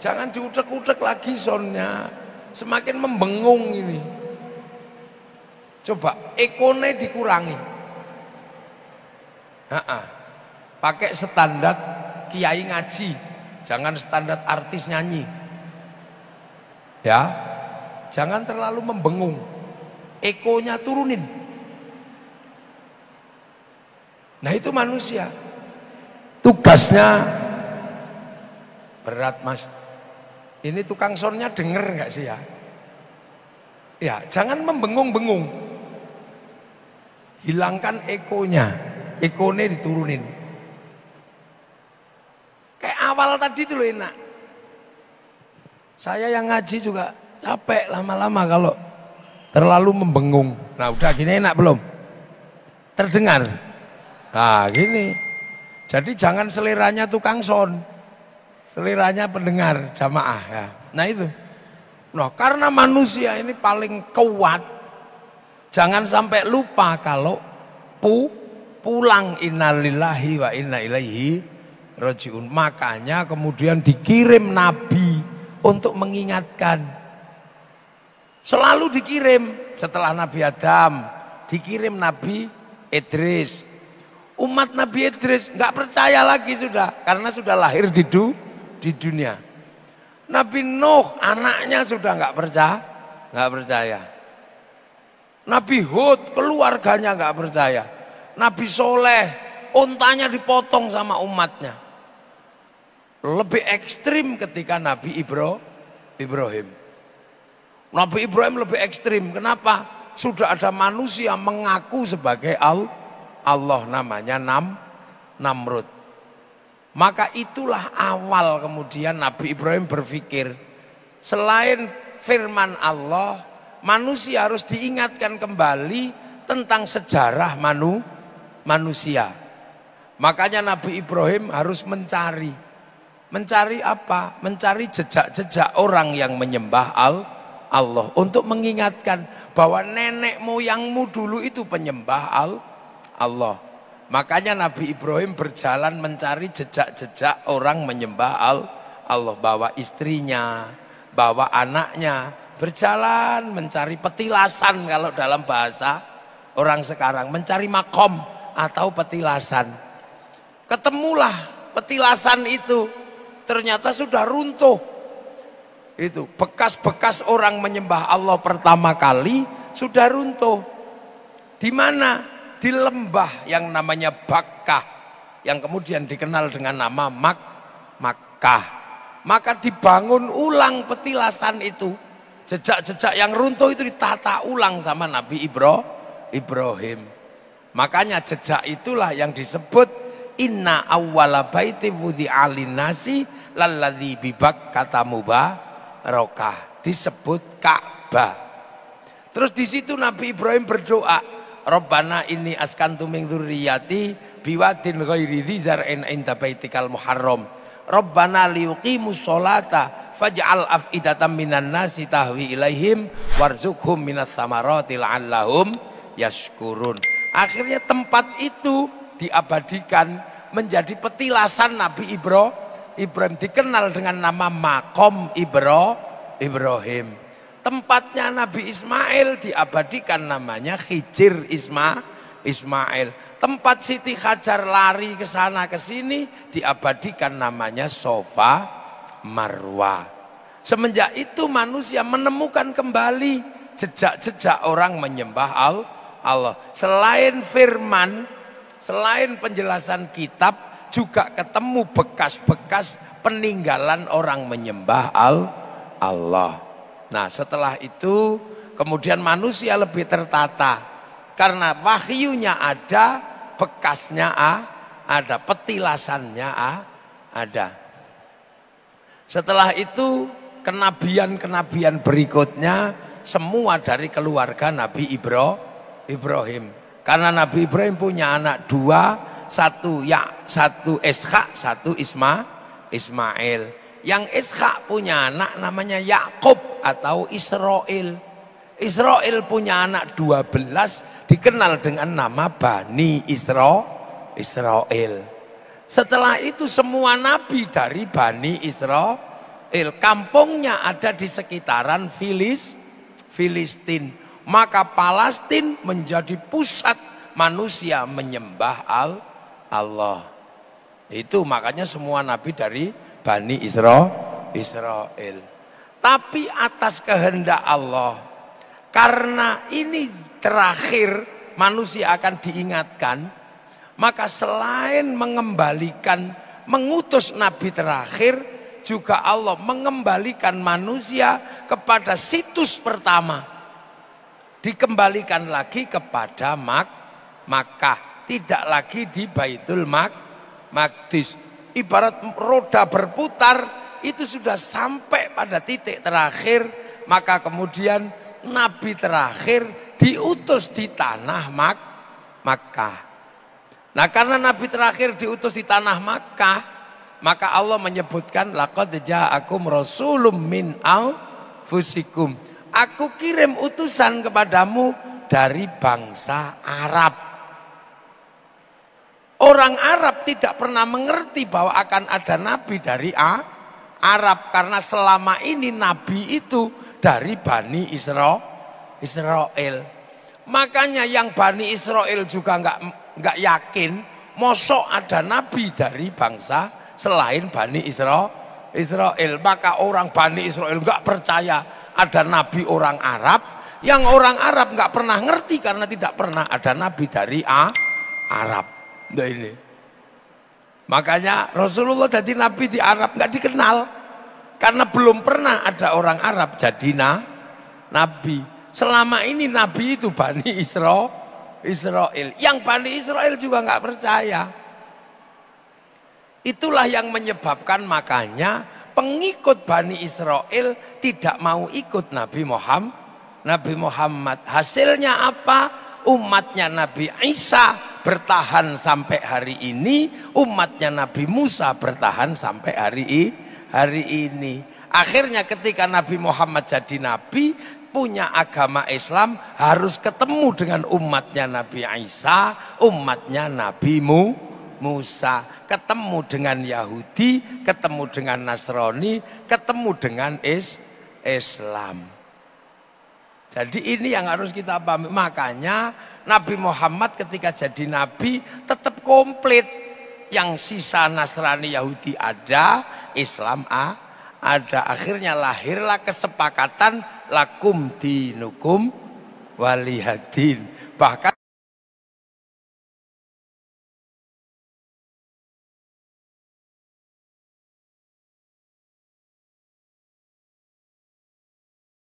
Jangan diutek-utek lagi sonnya. Semakin membengung ini. Coba ekone dikurangi. Pakai standar kiai ngaji, jangan standar artis nyanyi. Ya, jangan terlalu membengung. Ekonya turunin. Nah itu manusia. Tugasnya berat mas. Ini tukang sonnya denger nggak sih ya? Ya, jangan membengung-bengung. Hilangkan ekonya, ekone diturunin. Kayak awal tadi itu loh enak. Saya yang ngaji juga capek lama-lama kalau terlalu membengung. Nah udah gini enak belum? Terdengar? Nah gini. Jadi jangan seleranya tukang son. Seliranya pendengar jamaah ya. Nah itu. Nah karena manusia ini paling kuat, jangan sampai lupa kalau pulang innalillahi wa inna ilaihi rajiun. Makanya kemudian dikirim Nabi untuk mengingatkan. Selalu dikirim. Setelah Nabi Adam dikirim Nabi Idris. Umat Nabi Idris nggak percaya lagi sudah, karena sudah lahir di dunia. Nabi Nuh anaknya sudah nggak percaya. Nabi Hud keluarganya nggak percaya. Nabi Soleh untanya dipotong sama umatnya. Lebih ekstrim ketika Nabi Ibrahim. Nabi Ibrahim lebih ekstrim. Kenapa? Sudah ada manusia mengaku sebagai Allah, namanya Namrud. Maka itulah awal kemudian Nabi Ibrahim berpikir, selain firman Allah, manusia harus diingatkan kembali tentang sejarah manusia. Makanya Nabi Ibrahim harus mencari apa? Mencari jejak-jejak orang yang menyembah Allah, untuk mengingatkan bahwa nenek moyangmu dulu itu penyembah Allah. Makanya Nabi Ibrahim berjalan mencari jejak-jejak orang menyembah Allah. Bawa istrinya, bawa anaknya, berjalan mencari petilasan, kalau dalam bahasa orang sekarang mencari makom atau petilasan. Ketemulah petilasan itu, ternyata sudah runtuh. Itu bekas-bekas orang menyembah Allah pertama kali sudah runtuh. Di mana? Di lembah yang namanya Bakkah, yang kemudian dikenal dengan nama Makkah. Maka dibangun ulang petilasan itu. Jejak-jejak yang runtuh itu ditata ulang sama Nabi Ibrahim. Makanya jejak itulah yang disebut inna awwala baiti wudi'a linnasi lalladzi bi Bakkata mubarakah, disebut Ka'bah. Terus di situ Nabi Ibrahim berdoa, Rabbana inni askantu min dzurriyyati biwadin ghairi dzi zar'in inda baitikal muharram. Rabbana liyuqimus sholata faj'al af'idatan minan nasi tahwi ilaihim warzuqhum minas tsamarati la'allahum yashkurun. Akhirnya tempat itu diabadikan menjadi petilasan Nabi Ibrahim, dikenal dengan nama Makom Ibrahim. Tempatnya Nabi Ismail diabadikan namanya Hijir Ismail. Tempat Siti Hajar lari ke sana ke sini diabadikan namanya Sofa Marwah. Semenjak itu manusia menemukan kembali jejak-jejak orang menyembah Allah. Selain firman, selain penjelasan kitab, juga ketemu bekas-bekas peninggalan orang menyembah Allah. Nah setelah itu kemudian manusia lebih tertata, karena wahyunya ada, bekasnya ada, petilasannya ada. Setelah itu kenabian-kenabian berikutnya semua dari keluarga Nabi Ibrahim. Karena Nabi Ibrahim punya anak dua, satu Ishak, satu Ismail. Yang Ishak punya anak namanya Yakub atau Israel. Israel punya anak 12, dikenal dengan nama Bani Israel. Setelah itu semua nabi dari Bani Israel Kampungnya ada di sekitaran Filistin. Maka Palestina menjadi pusat manusia menyembah Allah. Itu makanya semua nabi dari Bani Israel. Tapi atas kehendak Allah, karena ini terakhir manusia akan diingatkan, maka selain mengembalikan, mengutus nabi terakhir, juga Allah mengembalikan manusia kepada situs pertama. Dikembalikan lagi kepada Makkah, tidak lagi di Baitul Maqdis. Ibarat roda berputar, itu sudah sampai pada titik terakhir, maka kemudian nabi terakhir diutus di tanah Makkah. Nah, karena nabi terakhir diutus di tanah Makkah, maka Allah menyebutkan laqad ja'akum rasulun min anfusikum. Aku kirim utusan kepadamu dari bangsa Arab. Orang Arab tidak pernah mengerti bahwa akan ada nabi dari Arab, karena selama ini nabi itu dari Bani Israel. Makanya yang Bani Israel juga nggak yakin, mosok ada nabi dari bangsa selain Bani Israel. Maka orang Bani Israel nggak percaya ada nabi orang Arab, yang orang Arab nggak pernah ngerti karena tidak pernah ada nabi dari Arab. Nah ini, makanya Rasulullah jadi nabi di Arab nggak dikenal, karena belum pernah ada orang Arab jadi nabi. Selama ini nabi itu Bani Israel, yang Bani Israel juga nggak percaya. Itulah yang menyebabkan makanya pengikut Bani Israel tidak mau ikut Nabi Muhammad. Hasilnya apa? Umatnya Nabi Isa bertahan sampai hari ini, umatnya Nabi Musa bertahan sampai hari ini. Akhirnya ketika Nabi Muhammad jadi nabi, punya agama Islam, harus ketemu dengan umatnya Nabi Isa, umatnya Nabi Musa, ketemu dengan Yahudi, ketemu dengan Nasrani, ketemu dengan Islam. Jadi ini yang harus kita pahami. Makanya Nabi Muhammad ketika jadi nabi tetap komplit. Yang sisa Nasrani, Yahudi ada, Islam ada. Akhirnya lahirlah kesepakatan lakum dinukum waliyadin. Bahkan